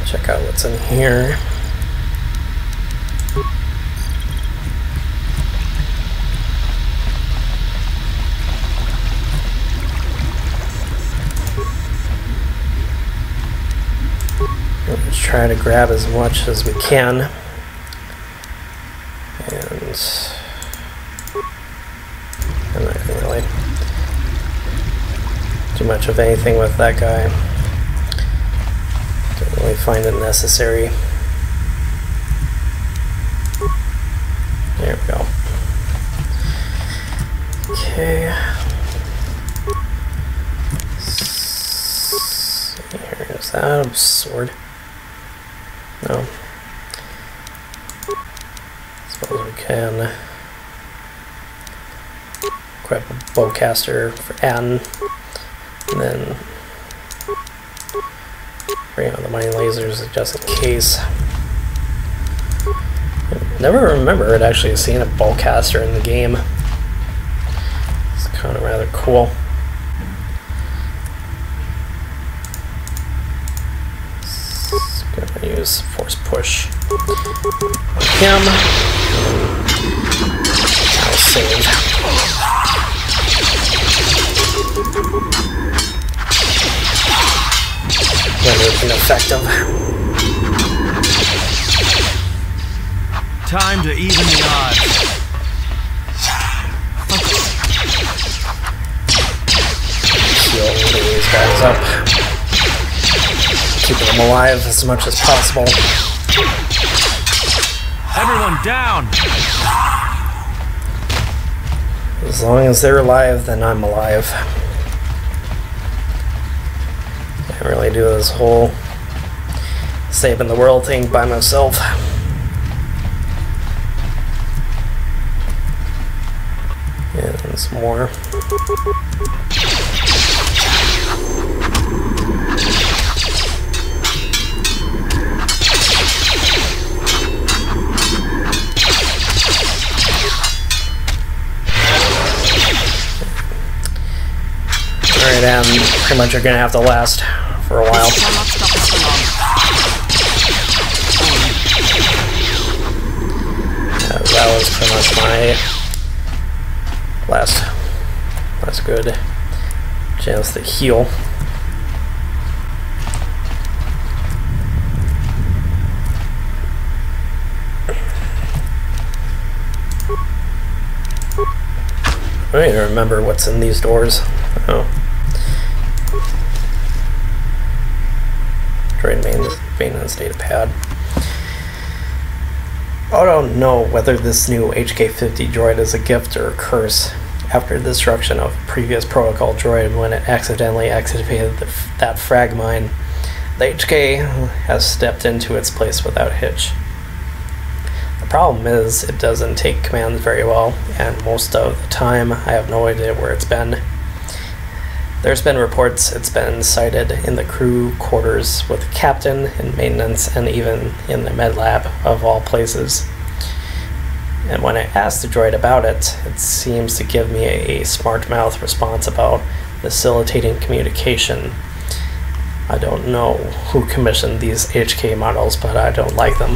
Check out what's in here. Let's try to grab as much as we can. And I'm not gonna really do much of anything with that guy. Don't really find it necessary. There we go. Okay. Here's that sword. No. Suppose we can equip a bowcaster for Ann, and then bring out the mining lasers just in case. I never remembered actually seeing a bowcaster in the game. It's kind of rather cool. Gonna use force push on him. I'll save. Render ineffective. Time to even the odds. Heal these guys up. Keeping them alive as much as possible. Everyone down! As long as they're alive, then I'm alive. Can't really do this whole saving the world thing by myself. And some more. Alright, pretty much are gonna have to last for a while. That was pretty much my last good chance to heal. I don't even remember what's in these doors. Oh. Droid maintenance data pad. I don't know whether this new HK-50 droid is a gift or a curse. After the destruction of a previous protocol droid when it accidentally activated that frag mine, the HK has stepped into its place without hitch. The problem is it doesn't take commands very well, and most of the time I have no idea where it's been. There's been reports it's been sighted in the crew quarters with the captain, in maintenance, and even in the med lab of all places. And when I asked the droid about it, it seems to give me a smart mouth response about facilitating communication. I don't know who commissioned these HK models, but I don't like them.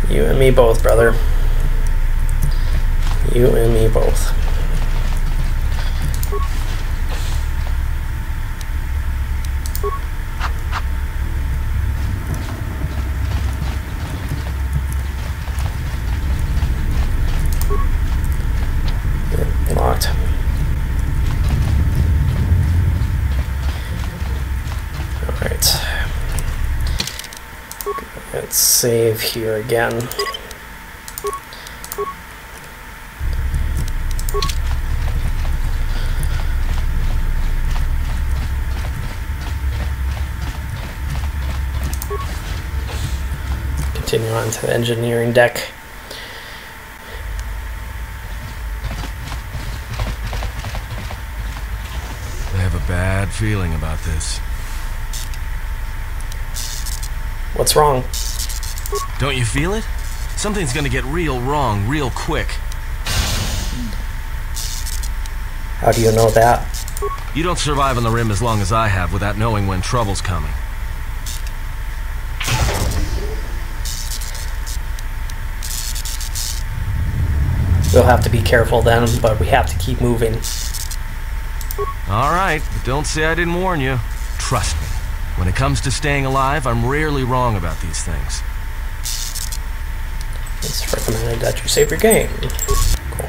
You and me both, brother. You and me both. Locked. Alright. Let's save here again. Continue on to the engineering deck. I have a bad feeling about this. What's wrong? Don't you feel it? Something's gonna get real wrong real quick. How do you know that? You don't survive on the rim as long as I have without knowing when trouble's coming. We'll have to be careful then, but we have to keep moving. Alright, but don't say I didn't warn you. Trust me, when it comes to staying alive, I'm rarely wrong about these things. It's recommended that you save your game. Cool.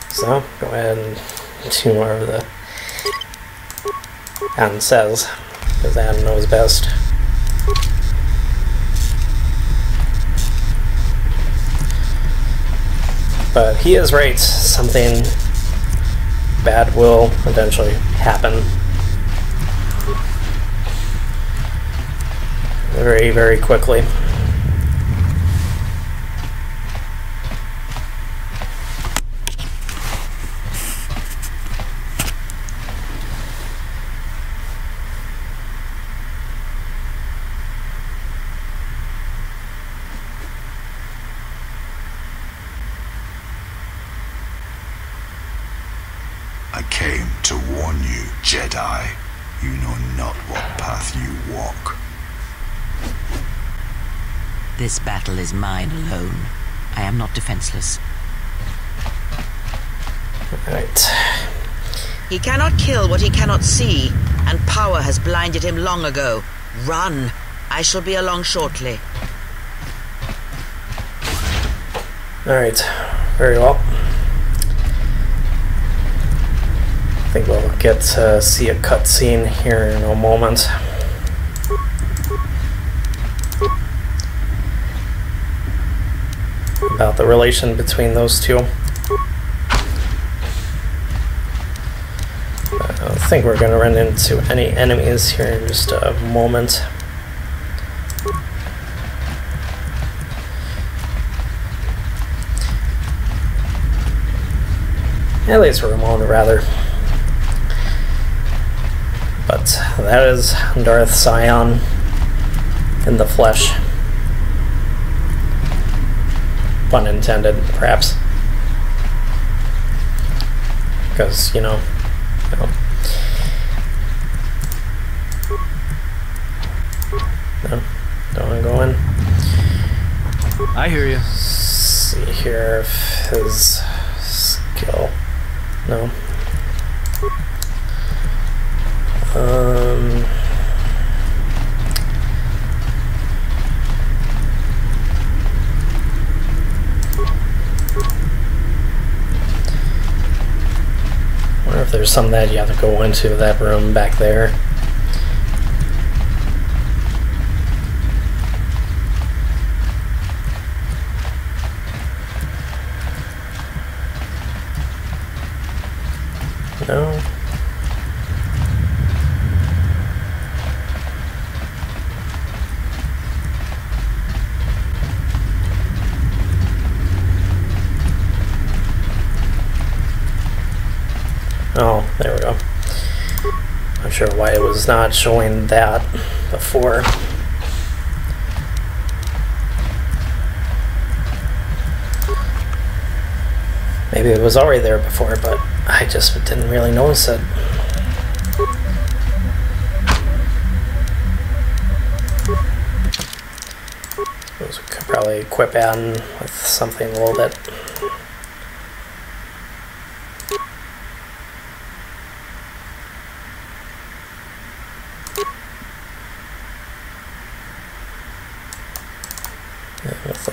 So, go ahead and do whatever the Adam says, because Adam knows best. But he is right, something bad will eventually happen. Very, very quickly. I came to warn you, Jedi. You know not what path you walk. This battle is mine alone. I am not defenseless. Alright. He cannot kill what he cannot see, and power has blinded him long ago. Run! I shall be along shortly. Alright, very well. I think we'll get to see a cutscene here in a moment. About the relation between those two. I don't think we're going to run into any enemies here in just a moment. At least for a moment, rather. But that is Darth Sion in the flesh. Pun intended, perhaps. Because, no, don't want to go in. I hear you. See here if his skill. No. Wonder if there's some that you have to go into that room back there. No. Oh, there we go. Not sure why it was not showing that before. Maybe it was already there before, but I just didn't really notice it. Suppose we could probably equip Adam with something a little bit.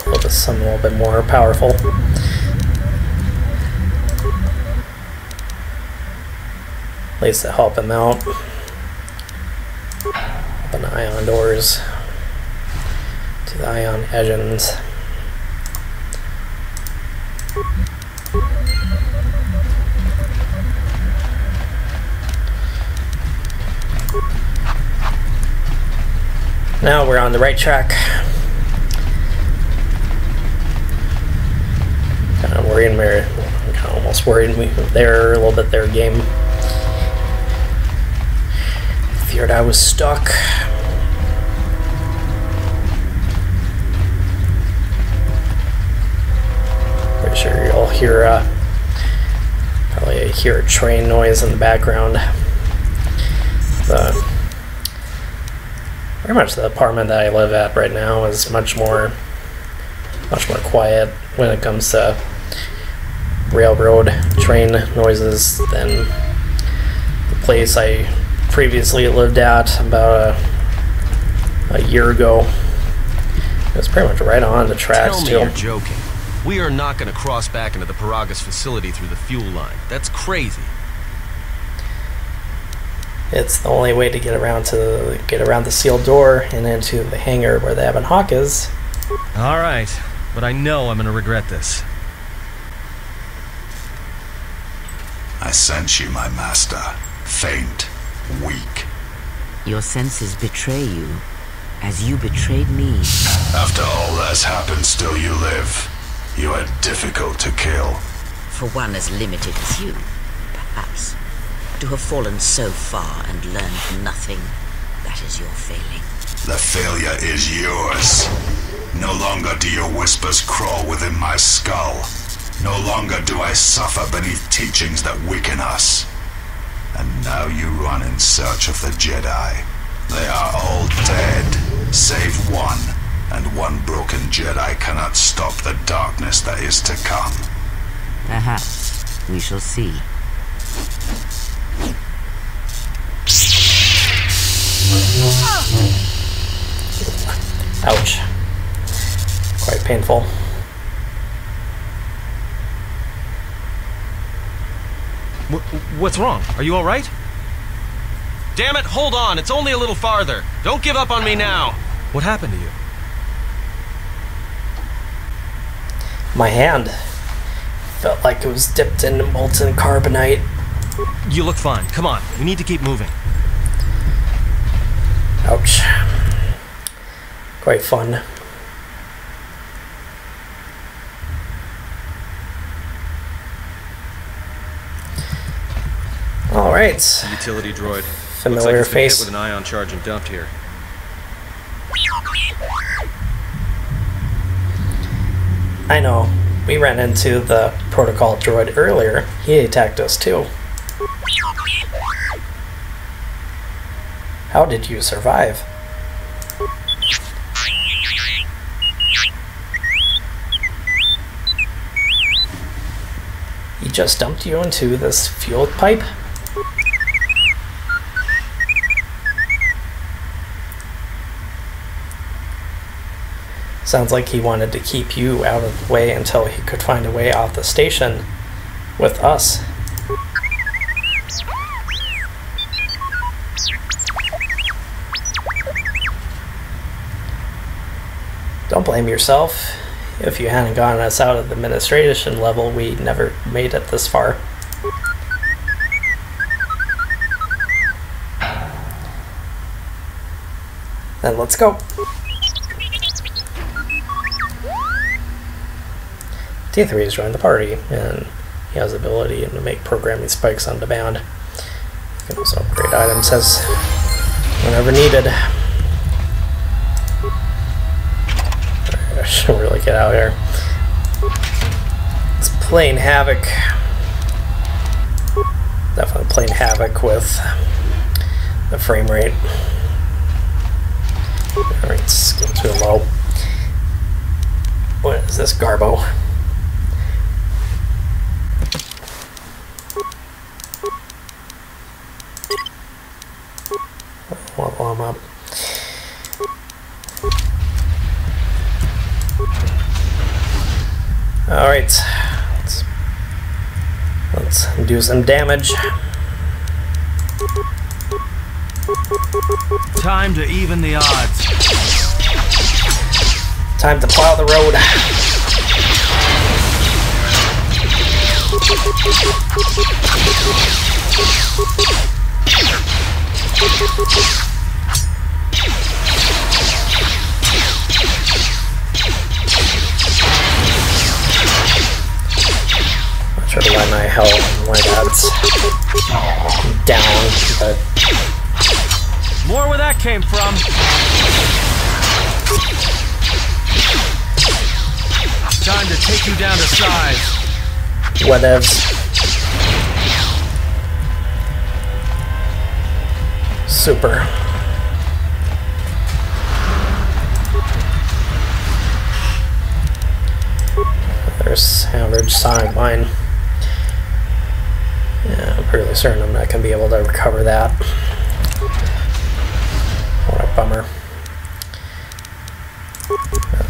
With some a little bit more powerful. At least to help him out. Open ion doors to the ion engines. Now we're on the right track. Kind of worried, almost worried there a little bit their game. Feared I was stuck. Pretty sure you'll hear probably hear a train noise in the background. Pretty much the apartment that I live at right now is much more quiet. when it comes to railroad train noises than the place I previously lived at about a year ago. It was pretty much right on the tracks. Tell me you're joking. We are not going to cross back into the Peragus facility through the fuel line. That's crazy. It's the only way to get around the sealed door and into the hangar where the Ebon Hawk is. All right, but I know I'm going to regret this. I sense you, my master. Faint, weak. Your senses betray you, as you betrayed me. After all that's happened, still you live. You are difficult to kill. For one as limited as you, perhaps. To have fallen so far and learned nothing, that is your failing. The failure is yours. No longer do your whispers crawl within my skull. No longer do I suffer beneath teachings that weaken us. And now you run in search of the Jedi. They are all dead, save one. And one broken Jedi cannot stop the darkness that is to come. Perhaps we shall see. Ouch. Quite painful. What's wrong? Are you all right? Damn it, hold on. It's only a little farther. Don't give up on me now. What happened to you? My hand felt like it was dipped in molten carbonite. You look fine. Come on. We need to keep moving. Ouch. Quite fun. Alright. Utility droid. Familiar Looks like face. Hit with an ion charge and dumped here. I know. We ran into the protocol droid earlier. He attacked us too. How did you survive? He just dumped you into this fuel pipe? Sounds like he wanted to keep you out of the way until he could find a way off the station with us. Don't blame yourself. If you hadn't gotten us out of the administration level, we never made it this far. Then let's go. T3 has joined the party, and he has the ability to make programming spikes on demand. You can also upgrade items as whenever needed. I should really get out here. It's playing havoc. Definitely playing havoc with the frame rate. Alright, let's get too low. What is this garbo? While I'm up. Alright, let's do some damage. Time to even the odds. Time to plow the road. Not sure why my health, why that's down, but More where that came from. Time to take you down to size. whatevs. Super. There's average sonic mine. Yeah, I'm fairly certain I'm not going to be able to recover that. What a bummer.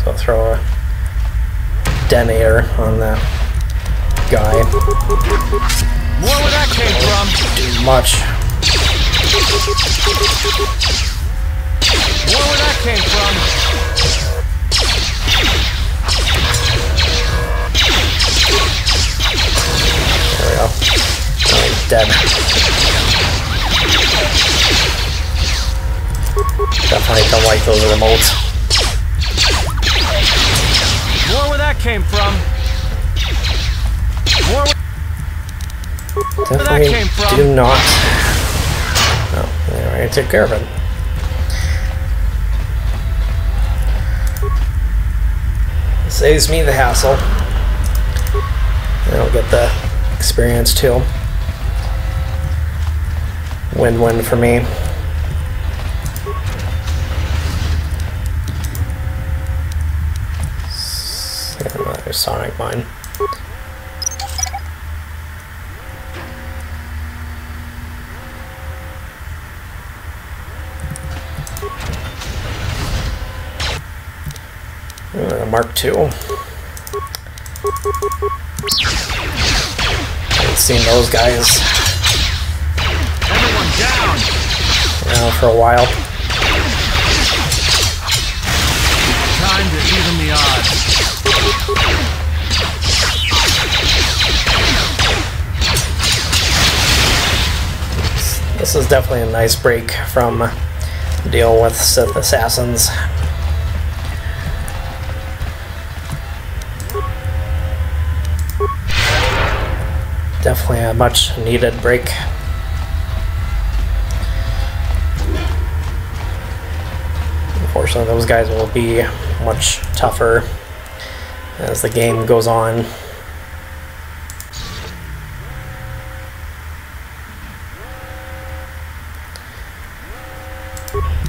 I'll throw a detonator on the guy. More where that came from. Do much. More where that came from. There we go. Oh, he's dead. Definitely don't like those remotes. More where that came from. More where that came from. Definitely do not. Oh, anyway, I took care of it. Saves me the hassle. And I'll get the experience too. Win-win for me. Another sonic mine. Mark II. Haven't seen those guys Everyone down. for a while. Time to even the odds. This is definitely a nice break from dealing with Sith assassins. Definitely a much needed break. Unfortunately, those guys will be much tougher as the game goes on.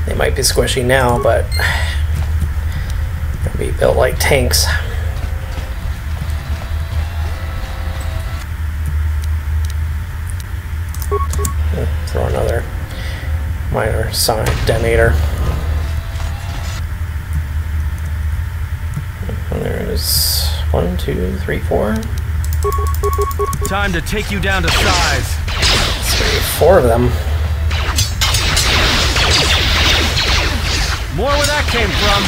They might be squishy now, but they'll be built like tanks. Throw another minor sonic detonator. And there's 1, 2, 3, 4. Time to take you down to size. 3, 4 of them. More where that came from.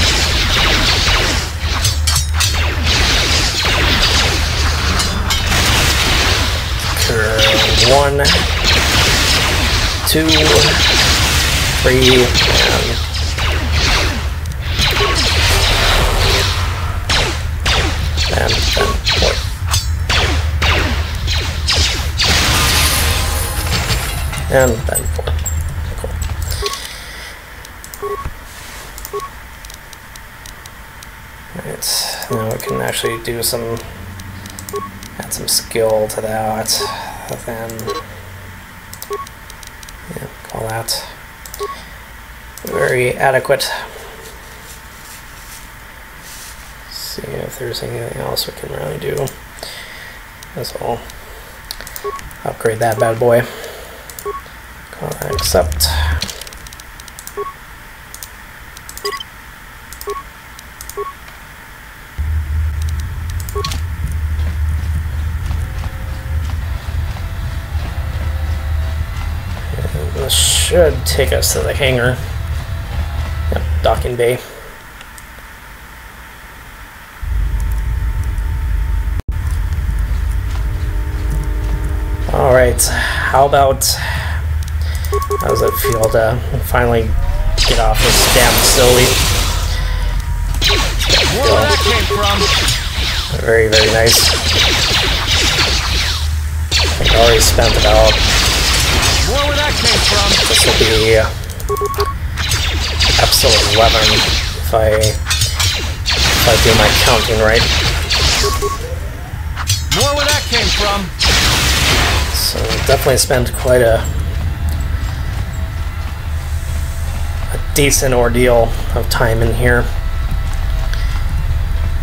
Curve 1, 2, 3, and 4. And then 4. Cool. Alright, now we can actually do some, add some skill to that. Then, yeah, call that very adequate. See if there's anything else we can really do. As well, upgrade that bad boy. Call that accept. And this should take us to the hangar. Yep, docking bay. Alright, how about, how does it feel to finally get off this damn facility? More where that came from. Very, very nice. I've already spent about, More where that came from. this will be episode 11 if I do my counting right. More where that came from. So definitely spent quite a decent ordeal of time in here.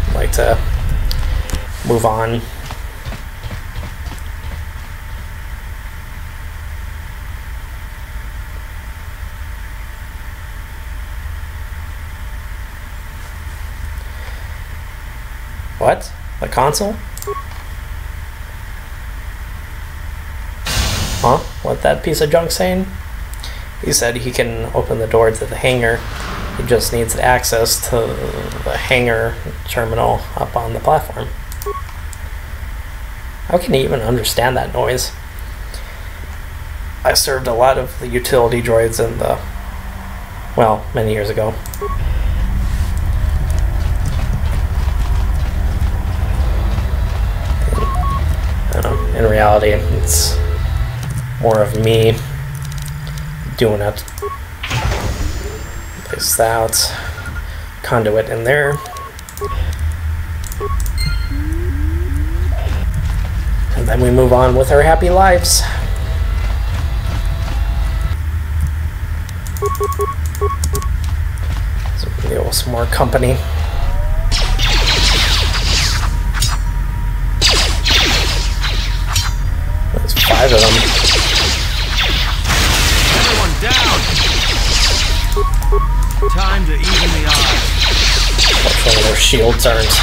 I'd like to move on. What? The console? Huh? What that piece of junk saying? He said he can open the door to the hangar. He just needs access to the hangar terminal up on the platform. How can he even understand that noise? I served a lot of the utility droids in the... well, many years ago. In reality, it's more of me doing it. Place that conduit in there. And then we move on with our happy lives. So we can deal with some more company. There's 5 of them. Everyone down! Time to even the odds. Hopefully their shields aren't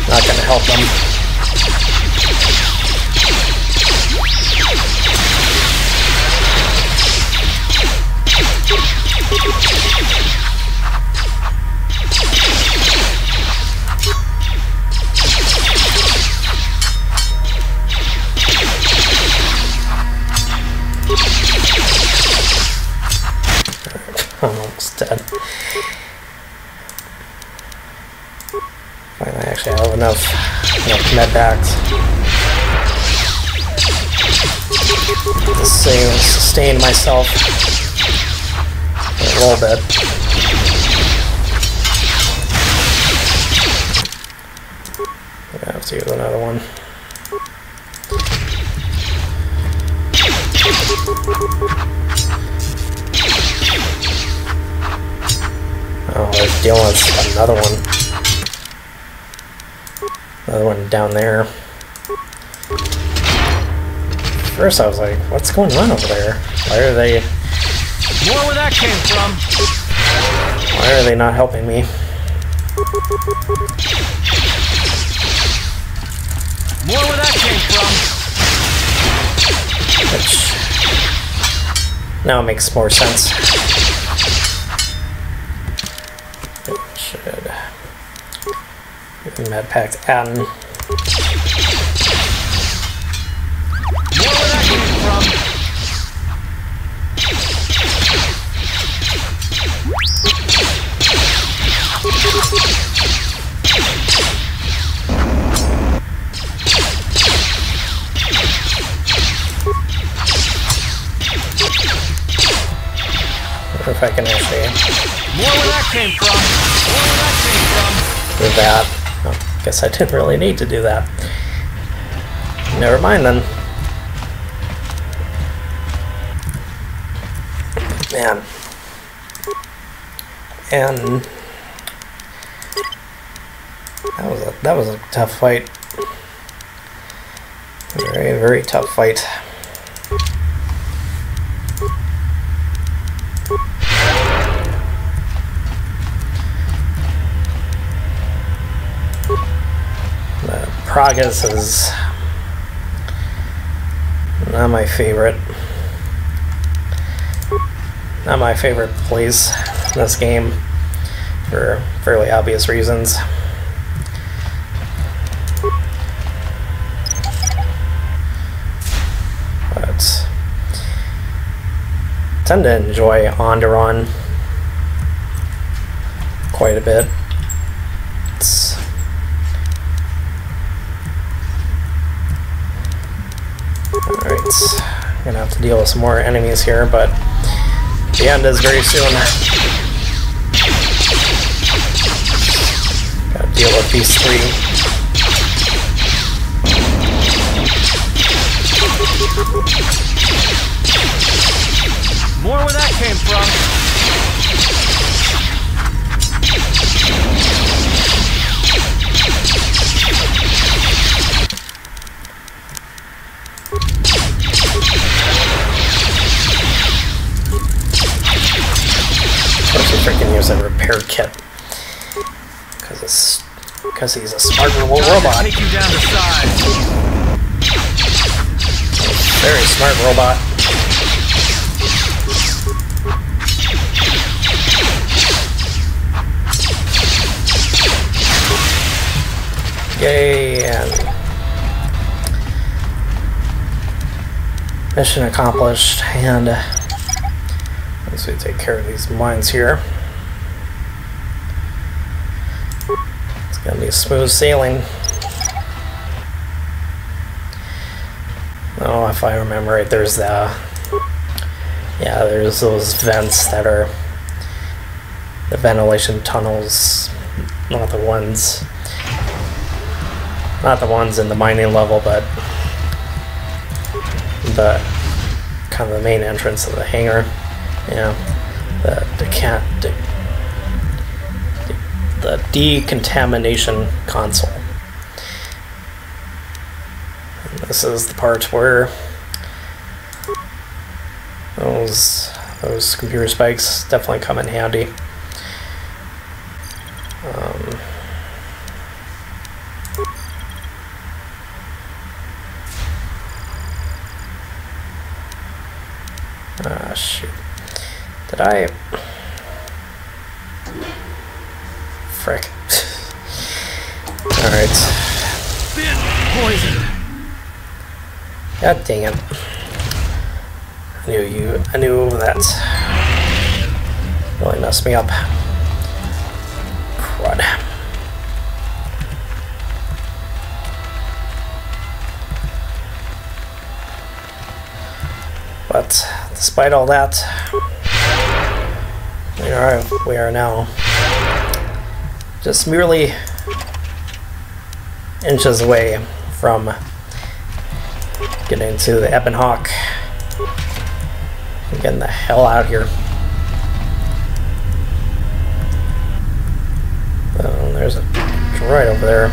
not gonna help them. I'm almost dead. Finally, actually, I have enough med packs to sustain myself a little bit. I have to use another one. Oh, they're dealing with another one. Another one down there. First I was like, what's going on over there? Why are they... More where that came from! Why are they not helping me? More where that came from! Which... now it makes more sense. Should get the med packs add-in. More where that came from! I wonder if I can actually More where that came from! More where that came from! do that. Oh, guess I didn't really need to do that. Never mind then. Man. And that was a tough fight. Very, very tough fight. Peragus is not my favorite. Not my favorite place in this game for fairly obvious reasons. But I tend to enjoy Onderon quite a bit. It's alright, I'm gonna have to deal with some more enemies here, but the end is very soon. Gotta deal with these 3. More where that came from! use a repair kit. Because he's a smart little robot. Take you down to size. Very smart robot. Yay, and mission accomplished, and once we take care of these mines here, it's gonna be smooth sailing. Oh, if I remember right, there's there's those vents that are the ventilation tunnels, not the ones in the mining level, but the kind of the main entrance of the hangar. Yeah, the decontamination console. And this is the part where those computer spikes definitely come in handy. Shoot. Did I... Frick. Alright. Poison. God dang it. I knew that really messed me up. Crud. But despite all that, we are now just merely inches away from getting to the Ebon Hawk and getting the hell out of here. Oh, there's a droid over there.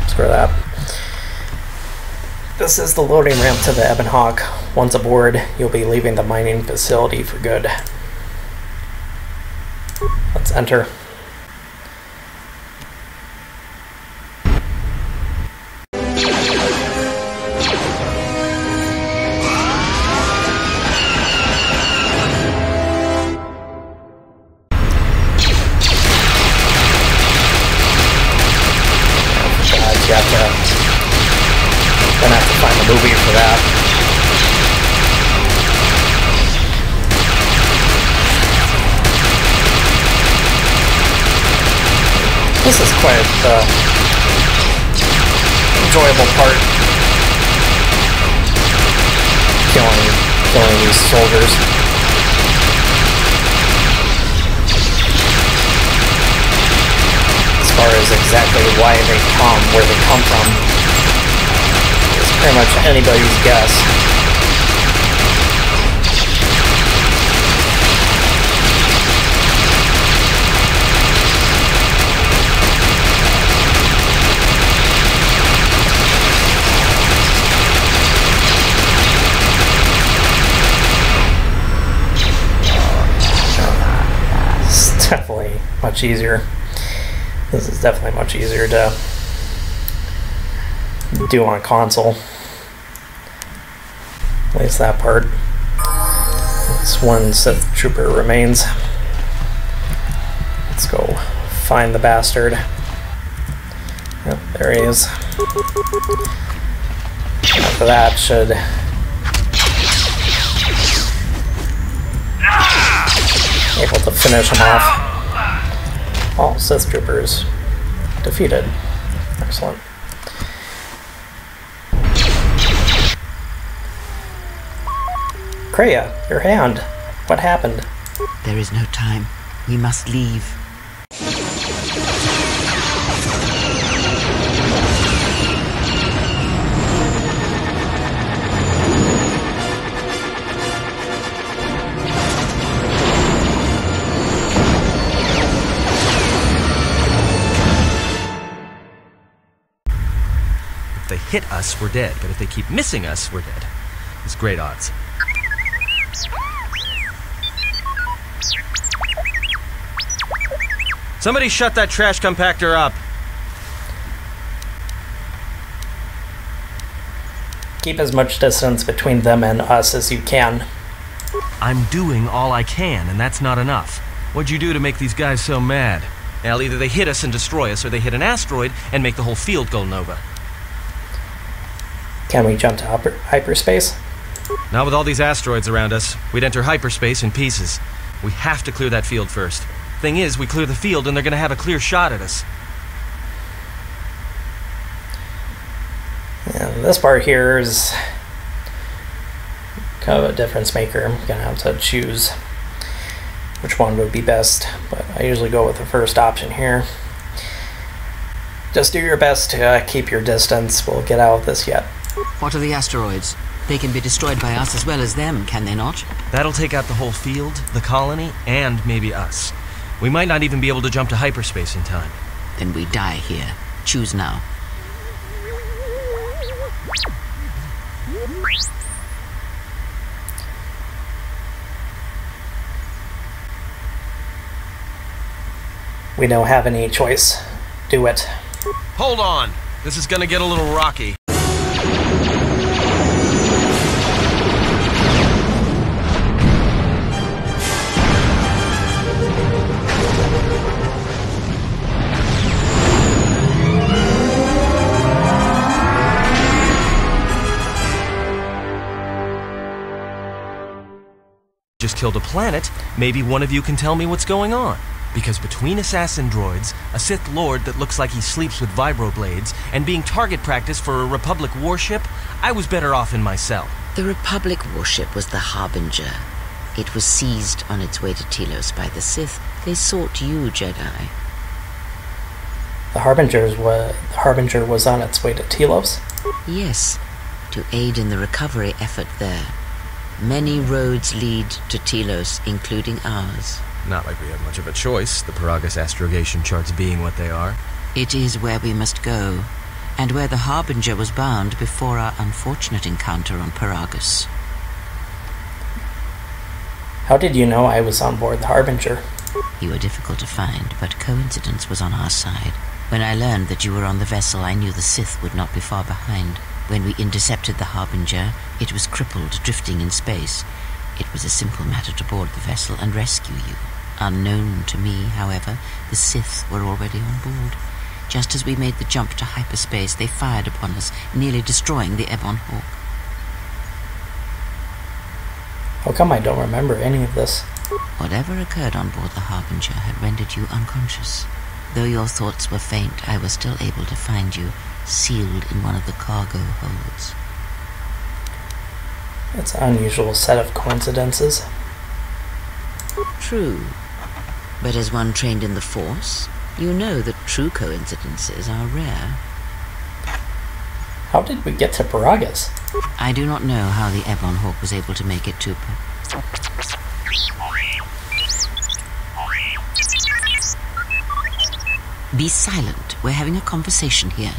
Screw that. This is the loading ramp to the Ebon Hawk. Once aboard, you'll be leaving the mining facility for good. Let's enter. Gonna have to find a movie for that. This is quite the enjoyable part. Killing these soldiers. As far as exactly why they come, where they come from, pretty much anybody's guess. It's definitely much easier. This is definitely much easier to do on console. At least that part. This one Sith trooper remains. Let's go find the bastard. Yep, there he is. After that, should able to finish him off. All Sith troopers defeated. Excellent. Kreia, your hand. What happened? There is no time. We must leave. If they hit us, we're dead. But if they keep missing us, we're dead. It's great odds. Somebody shut that trash compactor up. Keep as much distance between them and us as you can. I'm doing all I can, and that's not enough. What'd you do to make these guys so mad? Well, either they hit us and destroy us, or they hit an asteroid and make the whole field go nova. Can we jump to hyperspace? Not with all these asteroids around us. We'd enter hyperspace in pieces. We have to clear that field first. Thing is, we clear the field and they're gonna have a clear shot at us. Yeah, this part here is kind of a difference maker. I'm gonna have to choose which one would be best, but I usually go with the first option here. Just do your best to keep your distance. We'll get out of this yet. What are the asteroids? They can be destroyed by us as well as them, can they not? That'll take out the whole field, the colony, and maybe us. We might not even be able to jump to hyperspace in time. Then we die here. Choose now. We don't have any choice. Do it. Hold on! This is gonna get a little rocky. Just killed a planet, maybe one of you can tell me what's going on. Because between assassin droids, a Sith Lord that looks like he sleeps with vibroblades, and being target practice for a Republic warship, I was better off in my cell. The Republic warship was the Harbinger. It was seized on its way to Telos by the Sith. They sought you, Jedi. The Harbinger was on its way to Telos? Yes, to aid in the recovery effort there. Many roads lead to Telos, including ours. Not like we have much of a choice, the Peragus astrogation charts being what they are. It is where we must go, and where the Harbinger was bound before our unfortunate encounter on Peragus. How did you know I was on board the Harbinger? You were difficult to find, but coincidence was on our side. When I learned that you were on the vessel, I knew the Sith would not be far behind. When we intercepted the Harbinger, it was crippled, drifting in space. It was a simple matter to board the vessel and rescue you. Unknown to me, however, the Sith were already on board. Just as we made the jump to hyperspace, they fired upon us, nearly destroying the Ebon Hawk. How come I don't remember any of this? Whatever occurred on board the Harbinger had rendered you unconscious. Though your thoughts were faint, I was still able to find you, sealed in one of the cargo holds. It's an unusual set of coincidences. True. But as one trained in the Force, you know that true coincidences are rare. How did we get to Peragus? I do not know how the Ebon Hawk was able to make it to... Be silent. We're having a conversation here.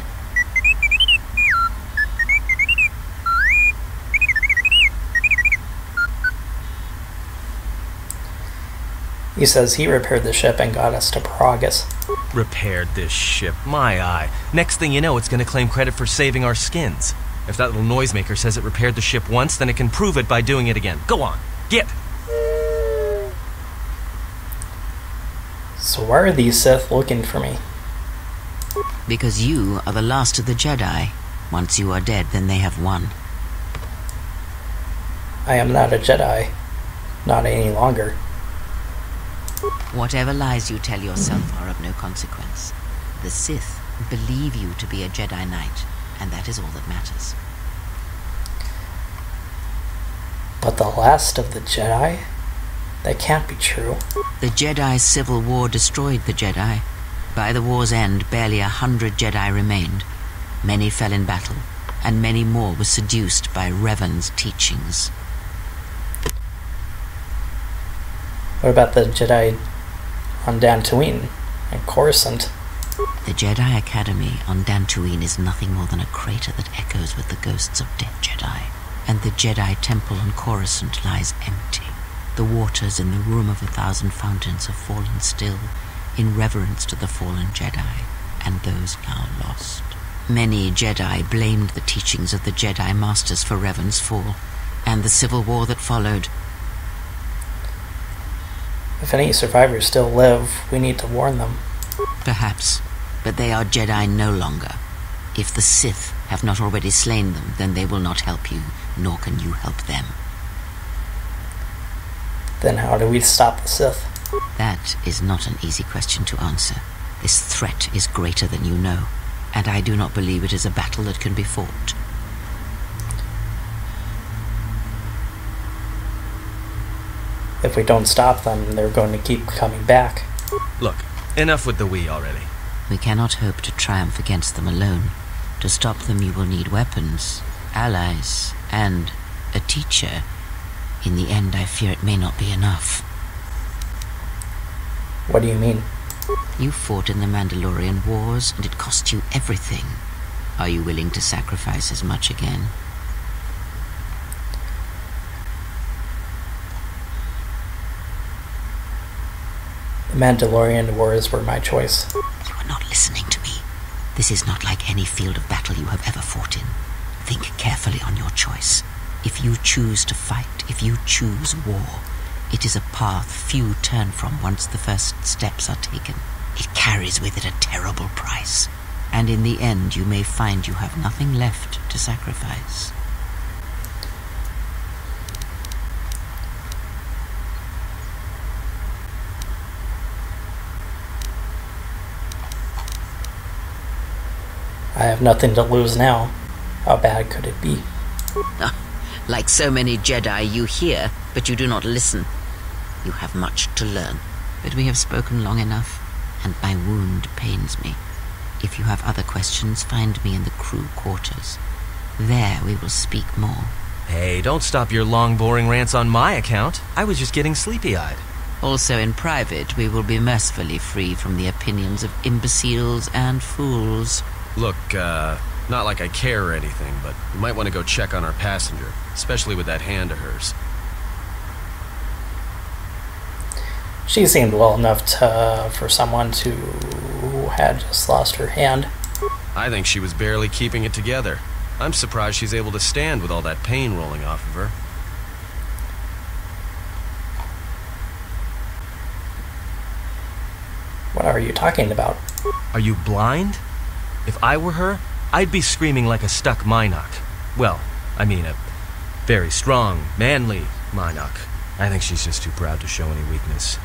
He says he repaired the ship and got us to Peragus. Repaired this ship, my eye. Next thing you know, it's gonna claim credit for saving our skins. If that little noisemaker says it repaired the ship once, then it can prove it by doing it again. Go on, get! So why are these Sith looking for me? Because you are the last of the Jedi. Once you are dead, then they have won. I am not a Jedi. Not any longer. Whatever lies you tell yourself are of no consequence. The Sith believe you to be a Jedi Knight, and that is all that matters. But the last of the Jedi? That can't be true. The Jedi Civil War destroyed the Jedi. By the war's end, barely 100 Jedi remained. Many fell in battle, and many more were seduced by Revan's teachings. What about the Jedi on Dantooine and Coruscant? The Jedi Academy on Dantooine is nothing more than a crater that echoes with the ghosts of dead Jedi. and the Jedi temple on Coruscant lies empty. The waters in the Room of 1,000 Fountains have fallen still, in reverence to the fallen Jedi and those now lost. Many Jedi blamed the teachings of the Jedi Masters for Revan's fall, and the civil war that followed. If any survivors still live, we need to warn them. Perhaps, but they are Jedi no longer. If the Sith have not already slain them, then they will not help you, nor can you help them. Then how do we stop the Sith? That is not an easy question to answer. This threat is greater than you know, and I do not believe it is a battle that can be fought. If we don't stop them, they're going to keep coming back. Look, enough with the we already. We cannot hope to triumph against them alone. To stop them you will need weapons, allies, and a teacher. In the end, I fear it may not be enough. What do you mean? You fought in the Mandalorian Wars, and it cost you everything. Are you willing to sacrifice as much again? The Mandalorian Wars were my choice. You are not listening to me. This is not like any field of battle you have ever fought in. Think carefully on your choice. If you choose to fight, if you choose war, it is a path few turn from once the first steps are taken. It carries with it a terrible price, and in the end you may find you have nothing left to sacrifice. I have nothing to lose now. How bad could it be? Like so many Jedi, you hear, but you do not listen. You have much to learn. But we have spoken long enough, and my wound pains me. If you have other questions, find me in the crew quarters. There we will speak more. Hey, don't stop your long, boring rants on my account. I was just getting sleepy-eyed. Also in private, we will be mercifully free from the opinions of imbeciles and fools. Look, not like I care or anything, but you might want to go check on our passenger, especially with that hand of hers. She seemed well enough for someone who had just lost her hand. I think she was barely keeping it together. I'm surprised she's able to stand with all that pain rolling off of her. What are you talking about? Are you blind? If I were her, I'd be screaming like a stuck Minoc. Well, I mean a very strong, manly Minoc. I think she's just too proud to show any weakness.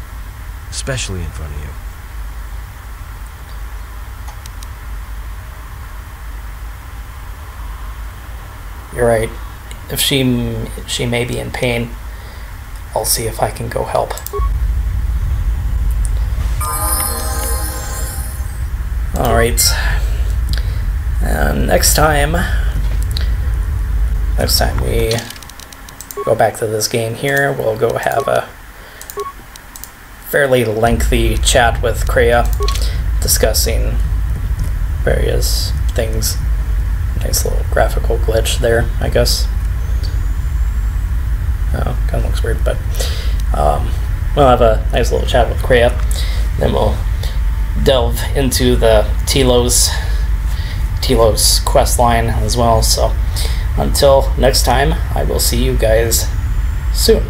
Especially in front of you. You're right. If she may be in pain, I'll see if I can go help. Alright. And next time we go back to this game here, we'll go have a fairly lengthy chat with Kreia, discussing various things. Nice little graphical glitch there, I guess. Oh, kind of looks weird, but we'll have a nice little chat with Kreia. Then we'll delve into the Telos quest line as well. So until next time, I will see you guys soon.